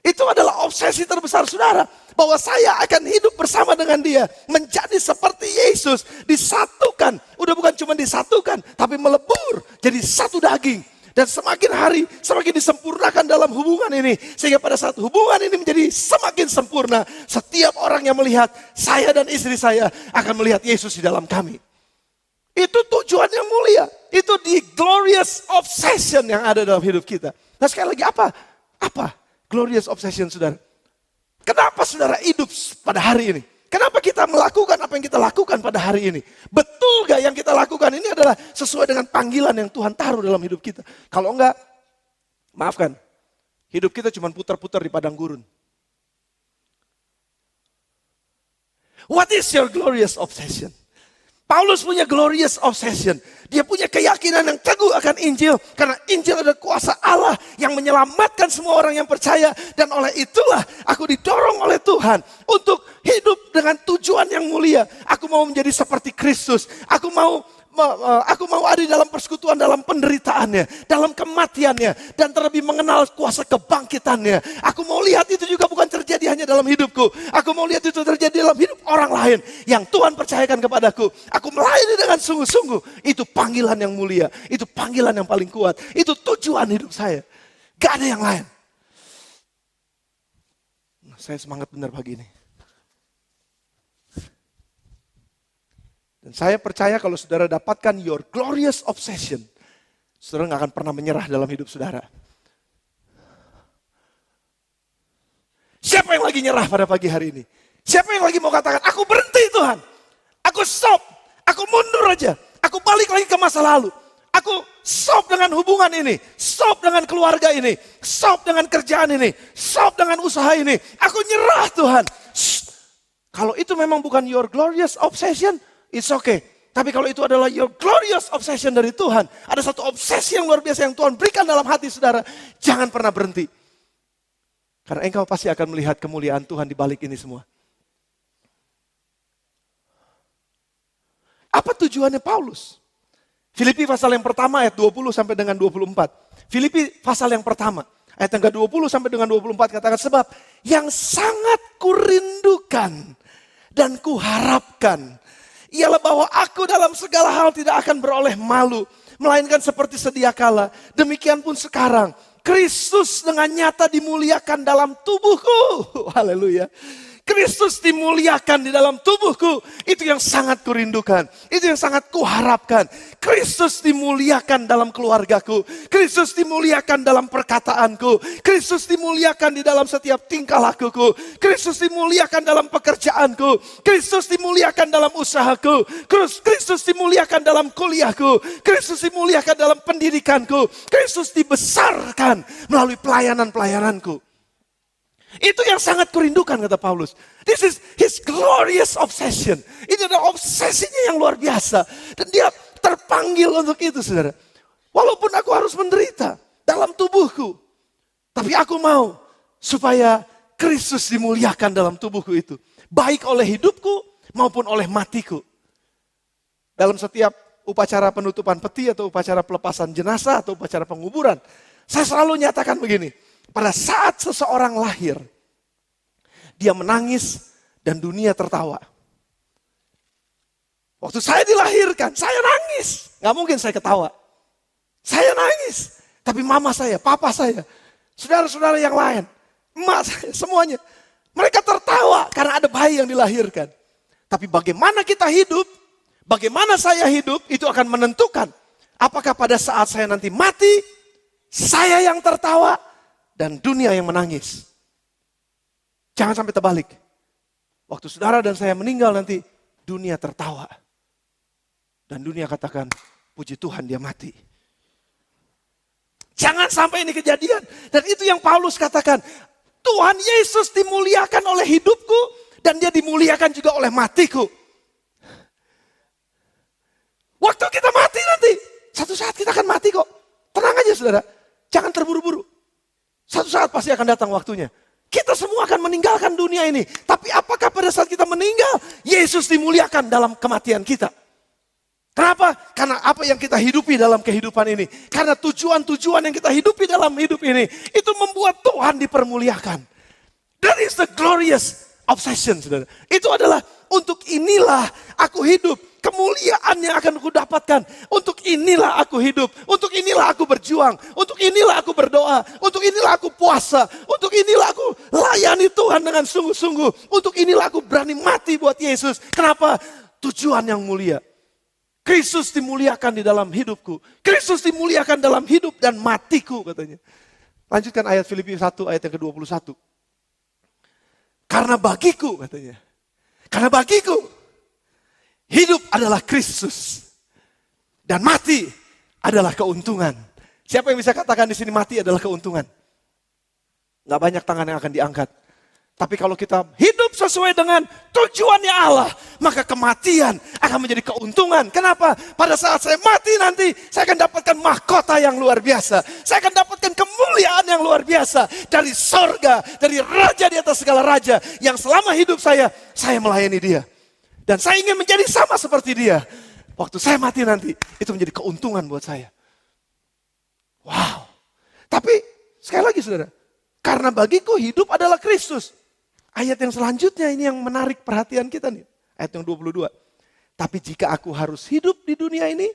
Itu adalah obsesi terbesar saudara. Bahwa saya akan hidup bersama dengan dia. Menjadi seperti Yesus. Disatukan. Udah bukan cuma disatukan, tapi melebur jadi satu daging. Dan semakin hari, semakin disempurnakan dalam hubungan ini. Sehingga pada saat hubungan ini menjadi semakin sempurna. Setiap orang yang melihat saya dan istri saya akan melihat Yesus di dalam kami. Itu tujuan yang mulia. Itu the glorious obsession yang ada dalam hidup kita. Nah sekali lagi apa glorious obsession saudara? Kenapa saudara hidup pada hari ini? Kenapa kita melakukan apa yang kita lakukan pada hari ini? Betul gak yang kita lakukan ini adalah sesuai dengan panggilan yang Tuhan taruh dalam hidup kita? Kalau enggak, maafkan. Hidup kita cuma putar-putar di padang gurun. What is your glorious obsession? Paulus punya glorious obsession. Dia punya keyakinan yang teguh akan Injil. Karena Injil adalah kuasa Allah yang menyelamatkan semua orang yang percaya. Dan oleh itulah aku didorong oleh Tuhan untuk hidup dengan tujuan yang mulia. Aku mau menjadi seperti Kristus. Aku mau ada di dalam persekutuan, dalam penderitaannya, dalam kematiannya, dan terlebih mengenal kuasa kebangkitannya. Aku mau lihat itu juga bukan terjadi hanya dalam hidupku. Aku mau lihat itu terjadi dalam hidup orang lain yang Tuhan percayakan kepadaku. Aku melayani dengan sungguh-sungguh. Itu panggilan yang mulia. Itu panggilan yang paling kuat. Itu tujuan hidup saya. Gak ada yang lain. Saya semangat benar pagi ini. Dan saya percaya kalau saudara dapatkan your glorious obsession, saudara gak akan pernah menyerah dalam hidup saudara. Siapa yang lagi nyerah pada pagi hari ini? Siapa yang lagi mau katakan, aku berhenti Tuhan. Aku stop. Aku mundur aja. Aku balik lagi ke masa lalu. Aku stop dengan hubungan ini. Stop dengan keluarga ini. Stop dengan kerjaan ini. Stop dengan usaha ini. Aku nyerah Tuhan. Kalau itu memang bukan your glorious obsession, it's okay. Tapi kalau itu adalah your glorious obsession dari Tuhan, ada satu obsesi yang luar biasa yang Tuhan berikan dalam hati saudara, jangan pernah berhenti. Karena engkau pasti akan melihat kemuliaan Tuhan di balik ini semua. Apa tujuannya Paulus? Filipi pasal yang pertama ayat 20 sampai dengan 24. Filipi pasal yang pertama ayat yang ke-20 sampai dengan 24 katakan, sebab yang sangat kurindukan dan kuharapkan ialah bahwa aku dalam segala hal tidak akan beroleh malu, melainkan seperti sedia kala, demikian pun sekarang Kristus dengan nyata dimuliakan dalam tubuhku. Haleluya. Kristus dimuliakan di dalam tubuhku. Itu yang sangat kurindukan. Itu yang sangat kuharapkan. Kristus dimuliakan dalam keluargaku. Kristus dimuliakan dalam perkataanku. Kristus dimuliakan di dalam setiap tingkah lakuku. Kristus dimuliakan dalam pekerjaanku. Kristus dimuliakan dalam usahaku. Kristus dimuliakan dalam kuliahku. Kristus dimuliakan dalam pendidikanku. Kristus dibesarkan melalui pelayanan-pelayananku. Itu yang sangat kurindukan kata Paulus. This is his glorious obsession. Itu adalah obsesinya yang luar biasa. Dan dia terpanggil untuk itu saudara. Walaupun aku harus menderita dalam tubuhku. Tapi aku mau supaya Kristus dimuliakan dalam tubuhku itu. Baik oleh hidupku maupun oleh matiku. Dalam setiap upacara penutupan peti atau upacara pelepasan jenazah atau upacara penguburan. Saya selalu nyatakan begini. Pada saat seseorang lahir, dia menangis dan dunia tertawa. Waktu saya dilahirkan, saya nangis. Gak mungkin saya ketawa. Saya nangis. Tapi mama saya, papa saya, saudara-saudara yang lain, emak saya, semuanya. Mereka tertawa karena ada bayi yang dilahirkan. Tapi bagaimana kita hidup, bagaimana saya hidup, itu akan menentukan. Apakah pada saat saya nanti mati, saya yang tertawa, dan dunia yang menangis. Jangan sampai terbalik. Waktu saudara dan saya meninggal nanti, dunia tertawa. Dan dunia katakan, puji Tuhan dia mati. Jangan sampai ini kejadian. Dan itu yang Paulus katakan, Tuhan Yesus dimuliakan oleh hidupku, dan dia dimuliakan juga oleh matiku. Waktu kita mati nanti, satu saat kita akan mati kok. Tenang aja saudara, jangan terburu-buru. Satu saat pasti akan datang waktunya. Kita semua akan meninggalkan dunia ini. Tapi apakah pada saat kita meninggal, Yesus dimuliakan dalam kematian kita? Kenapa? Karena apa yang kita hidupi dalam kehidupan ini. Karena tujuan-tujuan yang kita hidupi dalam hidup ini, itu membuat Tuhan dipermuliakan. That is the glorious obsession, saudara. Itu adalah untuk inilah aku hidup. Kemuliaan yang akan aku dapatkan. Untuk inilah aku hidup. Untuk inilah aku berjuang. Untuk inilah aku berdoa. Untuk inilah aku puasa. Untuk inilah aku layani Tuhan dengan sungguh-sungguh. Untuk inilah aku berani mati buat Yesus. Kenapa? Tujuan yang mulia. Kristus dimuliakan di dalam hidupku. Kristus dimuliakan dalam hidup dan matiku katanya. Lanjutkan ayat Filipi 1 ayat yang ke-21. Karena bagiku katanya. Karena bagiku hidup adalah Kristus dan mati adalah keuntungan. Siapa yang bisa katakan di sini mati adalah keuntungan? Gak banyak tangan yang akan diangkat. Tapi kalau kita hidup sesuai dengan tujuannya Allah, maka kematian akan menjadi keuntungan. Kenapa? Pada saat saya mati nanti, saya akan dapatkan mahkota yang luar biasa. Saya akan dapatkan kemuliaan yang luar biasa. Dari sorga, dari raja di atas segala raja. Yang selama hidup saya melayani dia. Dan saya ingin menjadi sama seperti dia. Waktu saya mati nanti, itu menjadi keuntungan buat saya. Wow. Tapi sekali lagi saudara, karena bagiku hidup adalah Kristus. Ayat yang selanjutnya ini yang menarik perhatian kita nih. Ayat yang 22. Tapi jika aku harus hidup di dunia ini,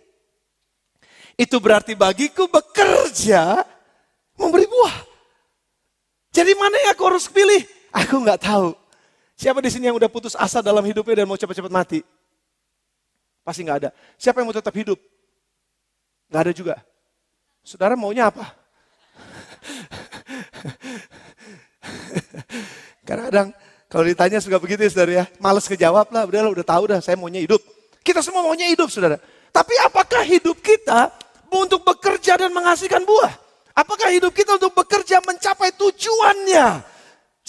itu berarti bagiku bekerja memberi buah. Jadi mana yang aku harus pilih? Aku gak tahu. Siapa di sini yang udah putus asa dalam hidupnya dan mau cepat-cepat mati? Pasti gak ada. Siapa yang mau tetap hidup? Gak ada juga. Saudara maunya apa? Kadang-kadang kalau ditanya suka begitu ya saudara ya. Males kejawab lah, udah tahu dah saya maunya hidup. Kita semua maunya hidup saudara. Tapi apakah hidup kita untuk bekerja dan menghasilkan buah? Apakah hidup kita untuk bekerja mencapai tujuannya?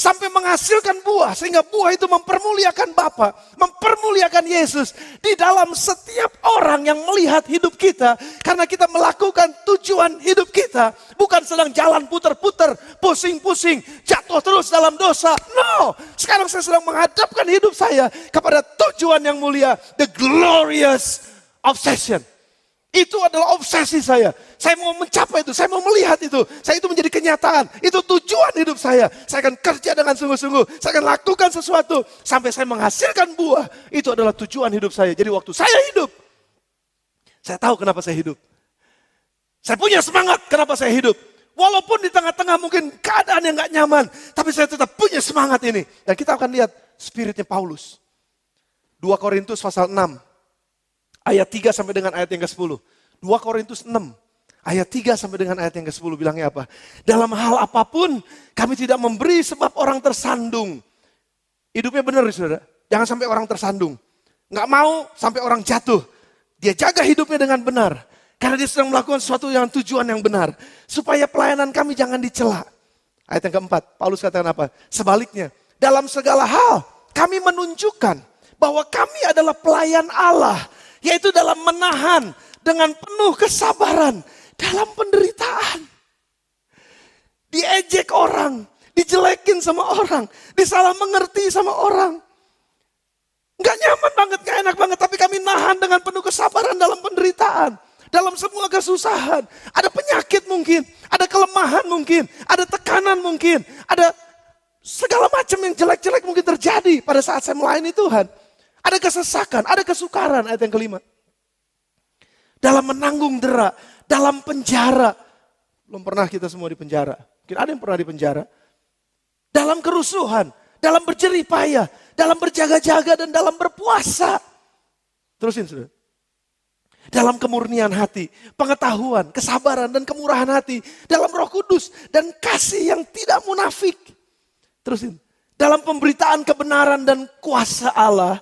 sampai menghasilkan buah, sehingga buah itu mempermuliakan Bapa, mempermuliakan Yesus di dalam setiap orang yang melihat hidup kita, karena kita melakukan tujuan hidup kita, bukan sedang jalan putar-putar, pusing-pusing, jatuh terus dalam dosa. No, sekarang saya sedang menghadapkan hidup saya kepada tujuan yang mulia, the glorious obsession. Itu adalah obsesi saya. Saya mau mencapai itu, saya mau melihat itu. Saya itu menjadi kenyataan. Itu tujuan hidup saya. Saya akan kerja dengan sungguh-sungguh. Saya akan lakukan sesuatu sampai saya menghasilkan buah. Itu adalah tujuan hidup saya. Jadi waktu saya hidup, saya tahu kenapa saya hidup. Saya punya semangat kenapa saya hidup. Walaupun di tengah-tengah mungkin keadaan yang gak nyaman, tapi saya tetap punya semangat ini. Dan kita akan lihat spiritnya Paulus. 2 Korintus pasal 6. Ayat 3 sampai dengan ayat yang ke-10. 2 Korintus 6. Ayat 3 sampai dengan ayat yang ke-10 bilangnya apa? Dalam hal apapun kami tidak memberi sebab orang tersandung. Hidupnya benar saudara. Jangan sampai orang tersandung. Nggak mau sampai orang jatuh. Dia jaga hidupnya dengan benar. Karena dia sedang melakukan sesuatu yang tujuan yang benar. Supaya pelayanan kami jangan dicela. Ayat yang keempat. Paulus katakan apa? Sebaliknya. Dalam segala hal kami menunjukkan bahwa kami adalah pelayan Allah. Yaitu dalam menahan dengan penuh kesabaran dalam penderitaan. Diejek orang, dijelekin sama orang, disalah mengerti sama orang. Gak nyaman banget, gak enak banget, tapi kami nahan dengan penuh kesabaran dalam penderitaan. Dalam semua kesusahan, ada penyakit mungkin, ada kelemahan mungkin, ada tekanan mungkin, ada segala macam yang jelek-jelek mungkin terjadi pada saat saya melayani Tuhan. Ada kesesakan, ada kesukaran, ayat yang kelima. Dalam menanggung dera, dalam penjara. Belum pernah kita semua di penjara. Mungkin ada yang pernah di penjara. Dalam kerusuhan, dalam berjerih payah, dalam berjaga-jaga dan dalam berpuasa. Terusin saudara. Dalam kemurnian hati, pengetahuan, kesabaran dan kemurahan hati. Dalam Roh Kudus dan kasih yang tidak munafik. Terusin. Dalam pemberitaan kebenaran dan kuasa Allah.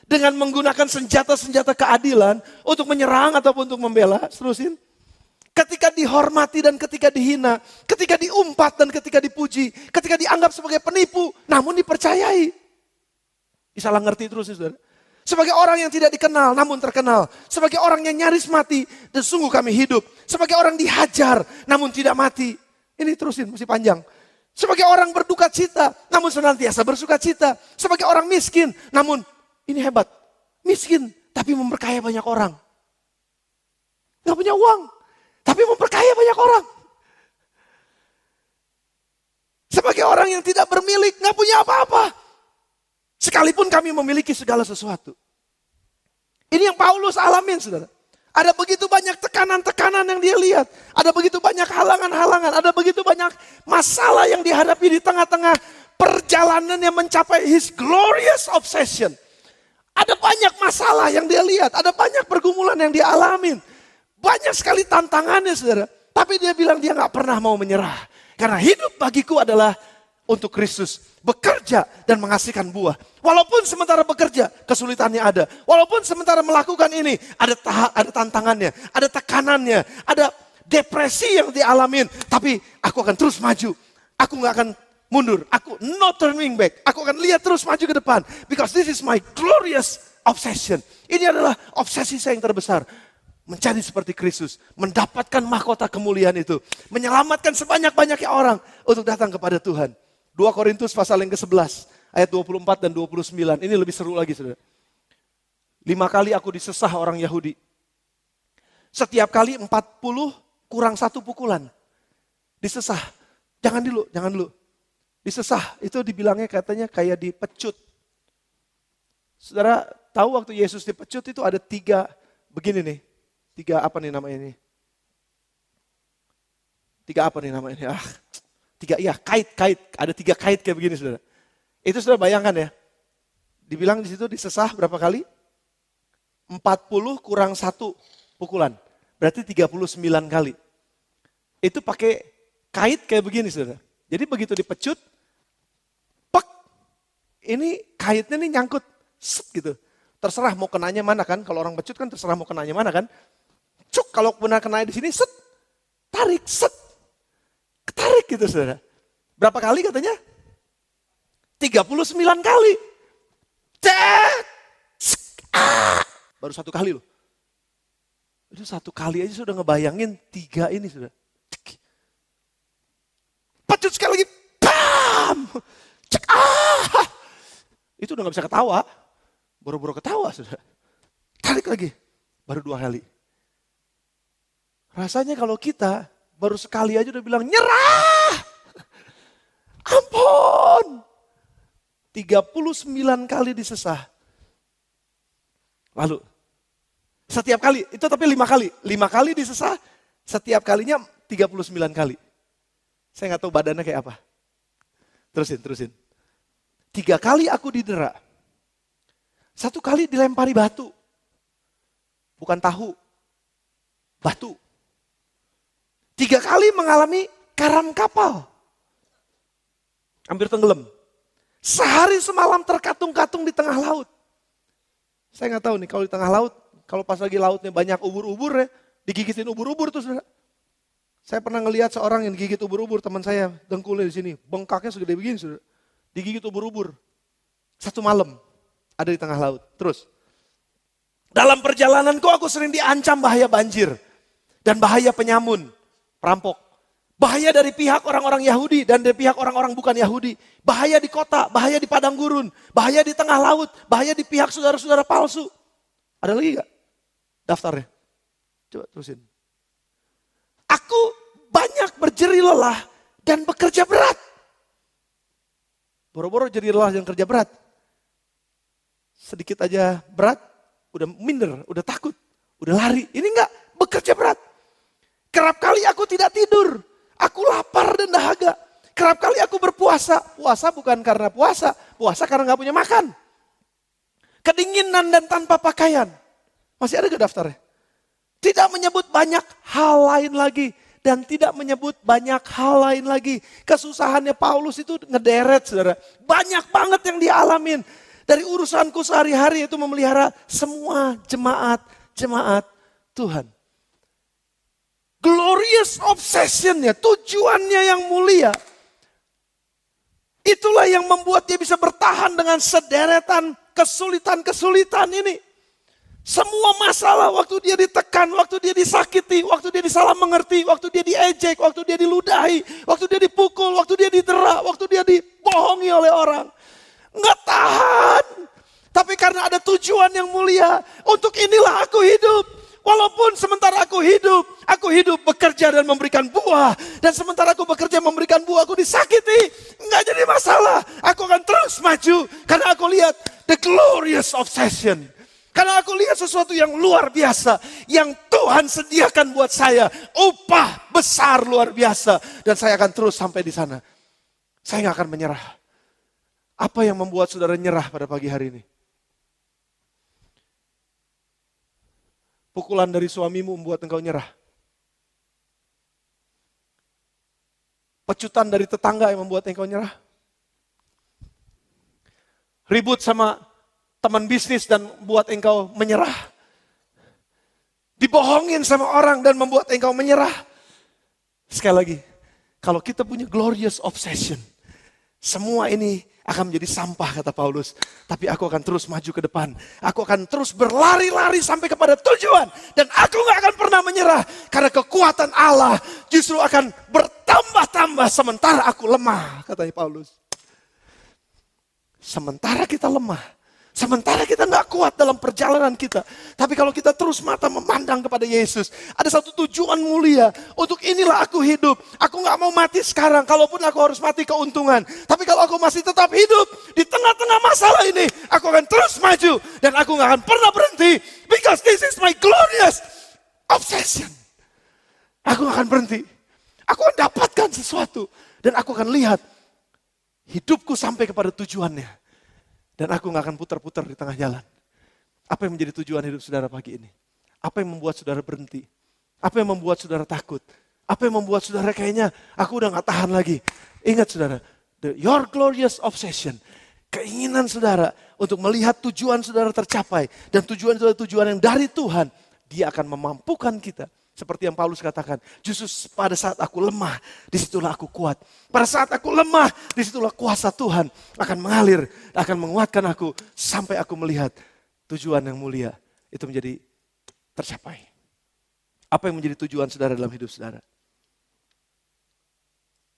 Dengan menggunakan senjata-senjata keadilan untuk menyerang ataupun untuk membela. Terusin. Ketika dihormati dan ketika dihina. Ketika diumpat dan ketika dipuji. Ketika dianggap sebagai penipu namun dipercayai. Salah ngerti terus saudara. Sebagai orang yang tidak dikenal namun terkenal. Sebagai orang yang nyaris mati dan sungguh kami hidup. Sebagai orang dihajar namun tidak mati. Ini terusin, mesti panjang. Sebagai orang berduka cita namun senantiasa bersuka cita. Sebagai orang miskin namun ini hebat, miskin tapi memperkaya banyak orang. Gak punya uang, tapi memperkaya banyak orang. Sebagai orang yang tidak bermilik, gak punya apa-apa. Sekalipun kami memiliki segala sesuatu. Ini yang Paulus alamin saudara. Ada begitu banyak tekanan-tekanan yang dia lihat. Ada begitu banyak halangan-halangan. Ada begitu banyak masalah yang dihadapi di tengah-tengah perjalanan yang mencapai his glorious obsession. Ada banyak masalah yang dia lihat, ada banyak pergumulan yang dia alamin. Banyak sekali tantangannya saudara. Tapi dia bilang dia gak pernah mau menyerah. Karena hidup bagiku adalah untuk Kristus. Bekerja dan menghasilkan buah. Walaupun sementara bekerja, kesulitannya ada. Walaupun sementara melakukan ini, ada tantangannya, ada tekanannya, ada depresi yang dialamin. Tapi aku akan terus maju. Aku gak akan mundur, aku not turning back. Aku akan lihat terus maju ke depan. Because this is my glorious obsession. Ini adalah obsesi saya yang terbesar. Menjadi seperti Kristus. Mendapatkan mahkota kemuliaan itu. Menyelamatkan sebanyak-banyaknya orang untuk datang kepada Tuhan. 2 Korintus pasal yang ke-11. Ayat 24 dan 29. Ini lebih seru lagi saudara. 5 kali aku disesah orang Yahudi. Setiap kali 40 kurang 1 pukulan. Disesah. Jangan dulu. Disesah, itu dibilangnya katanya kayak dipecut. Saudara tahu waktu Yesus dipecut itu ada 3, begini nih. 3 apa nih namanya ini? 3 apa nih namanya? 3, ya kait. Ada 3 kait kayak begini saudara. Itu saudara bayangkan ya. Dibilang di situ disesah berapa kali? 40 kurang 1 pukulan. Berarti 39 kali. Itu pakai kait kayak begini saudara. Jadi begitu dipecut, ini kaitnya nih nyangkut, set gitu. Terserah mau kenanya mana kan, kalau orang pecut kan terserah mau kenanya mana kan. Cuk, kalau benar kenanya di sini, set, tarik, set, ketarik gitu saudara. Berapa kali katanya? 39 kali. Cet. Baru 1 kali loh. Itu 1 kali aja sudah ngebayangin 3 ini sudah. Pecut sekali lagi. Bam. Cek. Itu udah gak bisa ketawa. Boro-boro ketawa sudah. Tarik lagi. Baru 2 kali. Rasanya kalau kita baru sekali aja udah bilang nyerah. Ampun. 39 kali disesah. Lalu setiap kali, itu tapi 5 kali. 5 kali disesah, setiap kalinya 39 kali. Saya gak tahu badannya kayak apa. Terusin. 3 kali aku didera. 1 kali dilempari batu. Bukan tahu. Batu. 3 kali mengalami karam kapal. Hampir tenggelam. Sehari semalam terkatung-katung di tengah laut. Saya gak tahu nih kalau di tengah laut, kalau pas lagi lautnya banyak ubur-ubur ya, digigitin ubur-ubur tuh saudara. Saya pernah ngelihat seorang yang digigit ubur-ubur, teman saya dengkulnya di sini, bengkaknya segede begini saudara. Digigit ubur-ubur. 1 malam ada di tengah laut. Terus, dalam perjalananku aku sering diancam bahaya banjir dan bahaya penyamun, perampok. Bahaya dari pihak orang-orang Yahudi dan dari pihak orang-orang bukan Yahudi. Bahaya di kota, bahaya di padang gurun, bahaya di tengah laut, bahaya di pihak saudara-saudara palsu. Ada lagi gak daftarnya? Coba terusin. Aku banyak berjerih lelah dan bekerja berat. Boro-boro jerih lelah dan kerja berat. Sedikit aja berat, udah minder, udah takut, udah lari. Ini enggak, bekerja berat. Kerap kali aku tidak tidur. Aku lapar dan dahaga. Kerap kali aku berpuasa. Puasa bukan karena puasa. Puasa karena gak punya makan. Kedinginan dan tanpa pakaian. Masih ada gak daftarnya? Tidak menyebut banyak hal lain lagi. Dan tidak menyebut banyak hal lain lagi. Kesusahannya Paulus itu ngederet saudara. Banyak banget yang dia alamin. Dari urusanku sehari-hari itu memelihara semua jemaat Tuhan. Glorious obsession-nya, tujuannya yang mulia. Itulah yang membuat dia bisa bertahan dengan sederetan kesulitan-kesulitan ini. Semua masalah waktu dia ditekan, waktu dia disakiti, waktu dia disalah mengerti, waktu dia diejek, waktu dia diludahi, waktu dia dipukul, waktu dia didera, waktu dia dibohongi oleh orang. Nggak tahan. Tapi karena ada tujuan yang mulia, untuk inilah aku hidup. Walaupun sementara aku hidup bekerja dan memberikan buah. Dan sementara aku bekerja memberikan buah, aku disakiti. Enggak jadi masalah. Aku akan terus maju. Karena aku lihat the glorious obsession. Karena aku lihat sesuatu yang luar biasa. Yang Tuhan sediakan buat saya. Upah besar luar biasa. Dan saya akan terus sampai di sana. Saya gak akan menyerah. Apa yang membuat saudara nyerah pada pagi hari ini? Pukulan dari suamimu membuat engkau nyerah. Pecutan dari tetangga yang membuat engkau nyerah. Ribut sama teman bisnis dan buat engkau menyerah. Dibohongin sama orang dan membuat engkau menyerah. Sekali lagi, kalau kita punya glorious obsession, semua ini akan menjadi sampah kata Paulus. Tapi aku akan terus maju ke depan. Aku akan terus berlari-lari sampai kepada tujuan. Dan aku gak akan pernah menyerah. Karena kekuatan Allah justru akan bertambah-tambah sementara aku lemah. Katanya Paulus. Sementara kita lemah. Sementara kita gak kuat dalam perjalanan kita. Tapi kalau kita terus mata memandang kepada Yesus. Ada satu tujuan mulia. Untuk inilah aku hidup. Aku gak mau mati sekarang. Kalaupun aku harus mati keuntungan. Tapi kalau aku masih tetap hidup. Di tengah-tengah masalah ini. Aku akan terus maju. Dan aku gak akan pernah berhenti. Because this is my glorious obsession. Aku gak akan berhenti. Aku akan dapatkan sesuatu. Dan aku akan lihat. Hidupku sampai kepada tujuannya. Dan aku gak akan putar-putar di tengah jalan. Apa yang menjadi tujuan hidup saudara pagi ini? Apa yang membuat saudara berhenti? Apa yang membuat saudara takut? Apa yang membuat saudara kayaknya aku udah gak tahan lagi? Ingat saudara, your glorious obsession. Keinginan saudara untuk melihat tujuan saudara tercapai. Dan tujuan saudara tujuan yang dari Tuhan. Dia akan memampukan kita Seperti yang Paulus katakan, justru pada saat aku lemah, disitulah aku kuat. Pada saat aku lemah, disitulah kuasa Tuhan akan mengalir, akan menguatkan aku sampai aku melihat tujuan yang mulia itu menjadi tercapai. Apa yang menjadi tujuan saudara dalam hidup saudara?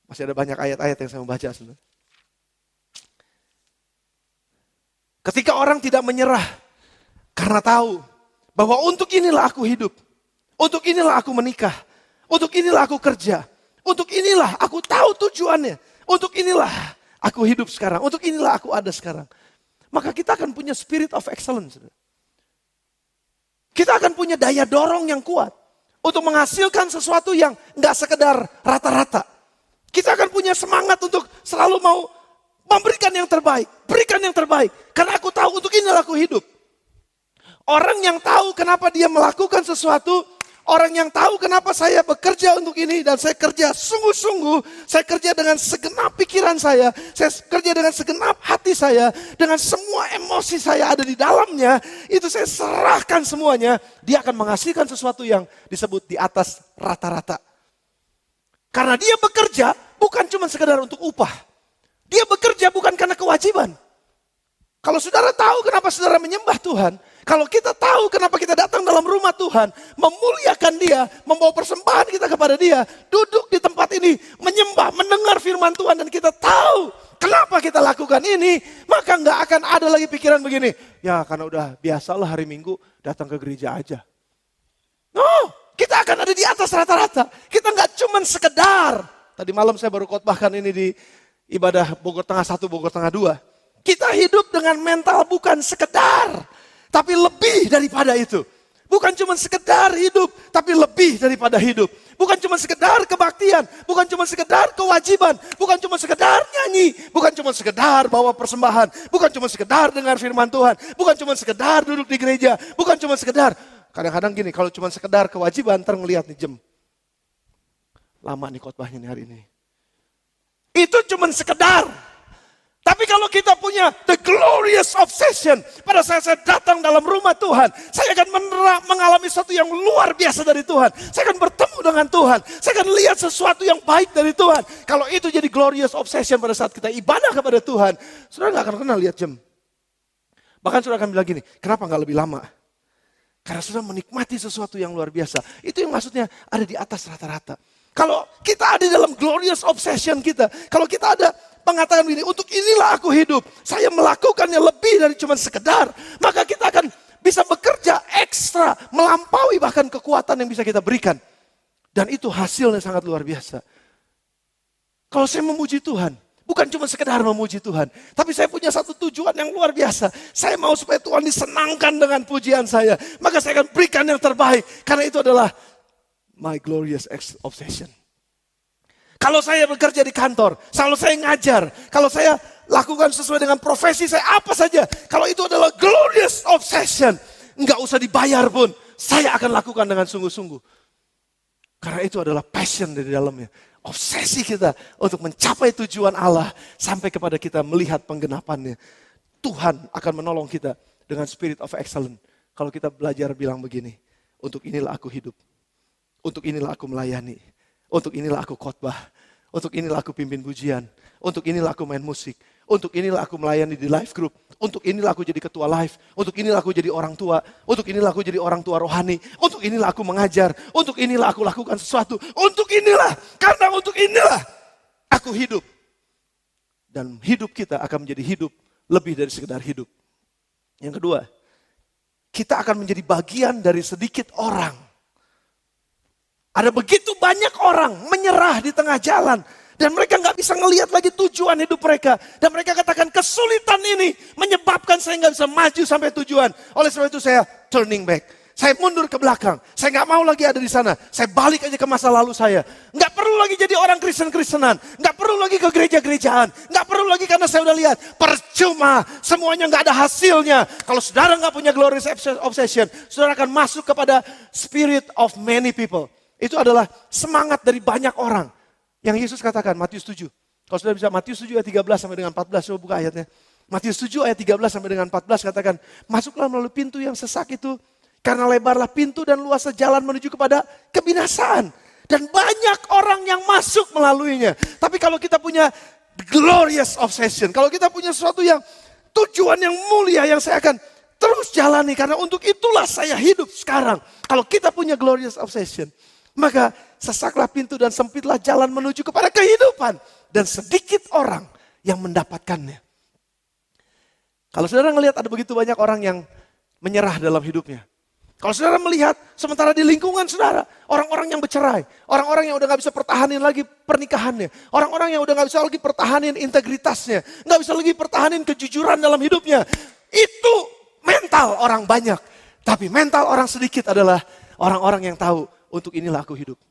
Masih ada banyak ayat-ayat yang saya mau baca saudara. Ketika orang tidak menyerah karena tahu bahwa untuk inilah aku hidup. Untuk inilah aku menikah. Untuk inilah aku kerja. Untuk inilah aku tahu tujuannya. Untuk inilah aku hidup sekarang. Untuk inilah aku ada sekarang. Maka kita akan punya spirit of excellence. Kita akan punya daya dorong yang kuat. Untuk menghasilkan sesuatu yang gak sekedar rata-rata. Kita akan punya semangat untuk selalu mau memberikan yang terbaik. Berikan yang terbaik. Karena aku tahu untuk inilah aku hidup. Orang yang tahu kenapa dia melakukan sesuatu, orang yang tahu kenapa saya bekerja untuk ini dan saya kerja sungguh-sungguh, saya kerja dengan segenap pikiran saya kerja dengan segenap hati saya, dengan semua emosi saya ada di dalamnya, itu saya serahkan semuanya, dia akan menghasilkan sesuatu yang disebut di atas rata-rata. Karena dia bekerja bukan cuma sekedar untuk upah. Dia bekerja bukan karena kewajiban. Kalau saudara tahu kenapa saudara menyembah Tuhan, kalau kita tahu kenapa kita datang dalam rumah Tuhan, memuliakan Dia, membawa persembahan kita kepada Dia, duduk di tempat ini, menyembah, mendengar firman Tuhan, dan kita tahu kenapa kita lakukan ini, maka nggak akan ada lagi pikiran begini, ya karena udah biasalah hari Minggu datang ke gereja aja. No, kita akan ada di atas rata-rata. Kita nggak cuma sekedar, tadi malam saya baru khotbahkan ini di ibadah Bogor Tengah 1, Bogor Tengah 2. Kita hidup dengan mental bukan sekedar, tapi lebih daripada itu. Bukan cuma sekedar hidup, tapi lebih daripada hidup. Bukan cuma sekedar kebaktian, bukan cuma sekedar kewajiban, bukan cuma sekedar nyanyi, bukan cuma sekedar bawa persembahan, bukan cuma sekedar dengar firman Tuhan, bukan cuma sekedar duduk di gereja, bukan cuma sekedar. Kadang-kadang gini, kalau cuma sekedar kewajiban, ntar ngeliat nih jam. Lama nih khotbahnya nih hari ini. Itu cuma sekedar. Tapi kalau kita punya the glorious obsession, pada saat saya datang dalam rumah Tuhan, saya akan mengalami sesuatu yang luar biasa dari Tuhan. Saya akan bertemu dengan Tuhan. Saya akan lihat sesuatu yang baik dari Tuhan. Kalau itu jadi glorious obsession pada saat kita ibadah kepada Tuhan, saudara gak akan kenal lihat jam. Bahkan saudara akan bilang gini, kenapa gak lebih lama? Karena saudara menikmati sesuatu yang luar biasa. Itu yang maksudnya ada di atas rata-rata. Kalau kita ada dalam glorious obsession kita, kalau kita ada mengatakan begini, untuk inilah aku hidup, saya melakukannya lebih dari cuma sekedar, maka kita akan bisa bekerja ekstra, melampaui bahkan kekuatan yang bisa kita berikan. Dan itu hasilnya sangat luar biasa. Kalau saya memuji Tuhan, bukan cuma sekedar memuji Tuhan, tapi saya punya satu tujuan yang luar biasa. Saya mau supaya Tuhan disenangkan dengan pujian saya, maka saya akan berikan yang terbaik, karena itu adalah my glorious obsession. Kalau saya bekerja di kantor, kalau saya ngajar, kalau saya lakukan sesuai dengan profesi saya apa saja, kalau itu adalah glorious obsession, enggak usah dibayar pun, saya akan lakukan dengan sungguh-sungguh. Karena itu adalah passion dari dalamnya, obsesi kita untuk mencapai tujuan Allah sampai kepada kita melihat penggenapannya. Tuhan akan menolong kita dengan spirit of excellence. Kalau kita belajar bilang begini, untuk inilah aku hidup. Untuk inilah aku melayani. Untuk inilah aku khotbah. Untuk inilah aku pimpin pujian. Untuk inilah aku main musik. Untuk inilah aku melayani di life group. Untuk inilah aku jadi ketua life. Untuk inilah aku jadi orang tua. Untuk inilah aku jadi orang tua rohani. Untuk inilah aku mengajar. Untuk inilah aku lakukan sesuatu. Untuk inilah. Karena untuk inilah aku hidup. Dan hidup kita akan menjadi hidup lebih dari sekedar hidup. Yang kedua, kita akan menjadi bagian dari sedikit orang. Ada begitu banyak orang menyerah di tengah jalan. Dan mereka gak bisa ngelihat lagi tujuan hidup mereka. Dan mereka katakan kesulitan ini menyebabkan saya gak bisa maju sampai tujuan. Oleh sebab itu saya turning back. Saya mundur ke belakang. Saya gak mau lagi ada di sana. Saya balik aja ke masa lalu saya. Gak perlu lagi jadi orang Kristen-Kristenan. Gak perlu lagi ke gereja-gerejaan. Gak perlu lagi karena saya udah lihat. Percuma. Semuanya gak ada hasilnya. Kalau saudara gak punya glorious obsession. Saudara akan masuk kepada spirit of many people. Itu adalah semangat dari banyak orang. Yang Yesus katakan, Matius 7. Kalau sudah bisa Matius 7 ayat 13 sampai dengan 14, coba buka ayatnya. Matius 7 ayat 13 sampai dengan 14 katakan, masuklah melalui pintu yang sesak itu, Karena lebarlah pintu dan luasnya jalan menuju kepada kebinasaan. Dan banyak orang yang masuk melaluinya. Tapi kalau kita punya glorious obsession, kalau kita punya sesuatu yang tujuan yang mulia yang saya akan terus jalani. Karena untuk itulah saya hidup sekarang. Kalau kita punya glorious obsession, maka sesaklah pintu dan sempitlah jalan menuju kepada kehidupan. Dan sedikit orang yang mendapatkannya. Kalau saudara melihat ada begitu banyak orang yang menyerah dalam hidupnya. Kalau saudara melihat sementara di lingkungan saudara, orang-orang yang bercerai, orang-orang yang udah gak bisa pertahanin lagi pernikahannya, orang-orang yang udah gak bisa lagi pertahanin integritasnya, gak bisa lagi pertahanin kejujuran dalam hidupnya. Itu mental orang banyak. Tapi mental orang sedikit adalah orang-orang yang tahu, untuk inilah aku hidup.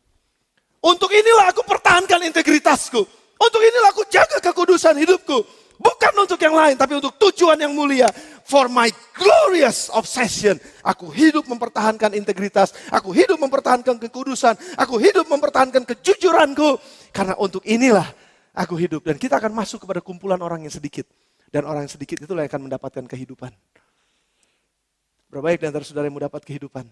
Untuk inilah aku pertahankan integritasku. Untuk inilah aku jaga kekudusan hidupku. Bukan untuk yang lain, tapi untuk tujuan yang mulia. For my glorious obsession. Aku hidup mempertahankan integritas. Aku hidup mempertahankan kekudusan. Aku hidup mempertahankan kejujuranku. Karena untuk inilah aku hidup. Dan kita akan masuk kepada kumpulan orang yang sedikit. Dan orang yang sedikit itulah yang akan mendapatkan kehidupan. Berapa baik di antara saudara yang mendapat kehidupan.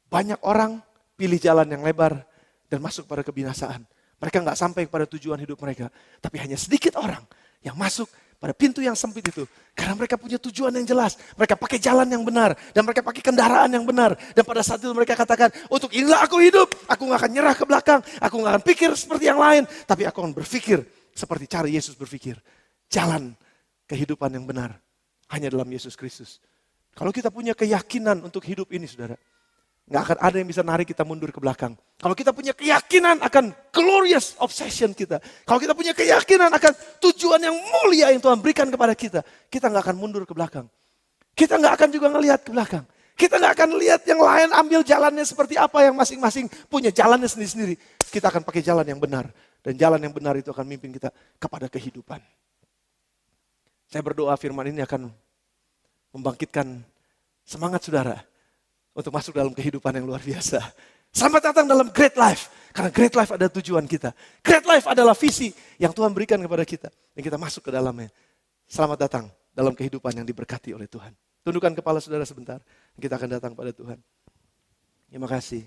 Banyak orang pilih jalan yang lebar dan masuk pada kebinasaan. Mereka gak sampai kepada tujuan hidup mereka. Tapi hanya sedikit orang yang masuk pada pintu yang sempit itu. Karena mereka punya tujuan yang jelas. Mereka pakai jalan yang benar. Dan mereka pakai kendaraan yang benar. Dan pada saat itu mereka katakan, untuk inilah aku hidup. Aku gak akan nyerah ke belakang. Aku gak akan pikir seperti yang lain. Tapi aku akan berpikir seperti cara Yesus berpikir. Jalan kehidupan yang benar hanya dalam Yesus Kristus. Kalau kita punya keyakinan untuk hidup ini saudara. Gak akan ada yang bisa narik kita mundur ke belakang. Kalau kita punya keyakinan akan glorious obsession kita. Kalau kita punya keyakinan akan tujuan yang mulia yang Tuhan berikan kepada kita. Kita gak akan mundur ke belakang. Kita gak akan juga ngelihat ke belakang. Kita gak akan lihat yang lain ambil jalannya seperti apa yang masing-masing punya jalannya sendiri-sendiri. Kita akan pakai jalan yang benar. Dan jalan yang benar itu akan memimpin kita kepada kehidupan. Saya berdoa firman ini akan membangkitkan semangat saudara. Untuk masuk dalam kehidupan yang luar biasa. Selamat datang dalam Great Life. Karena Great Life ada tujuan kita. Great Life adalah visi yang Tuhan berikan kepada kita. Dan kita masuk ke dalamnya. Selamat datang dalam kehidupan yang diberkati oleh Tuhan. Tundukkan kepala saudara sebentar. Kita akan datang pada Tuhan. Terima kasih.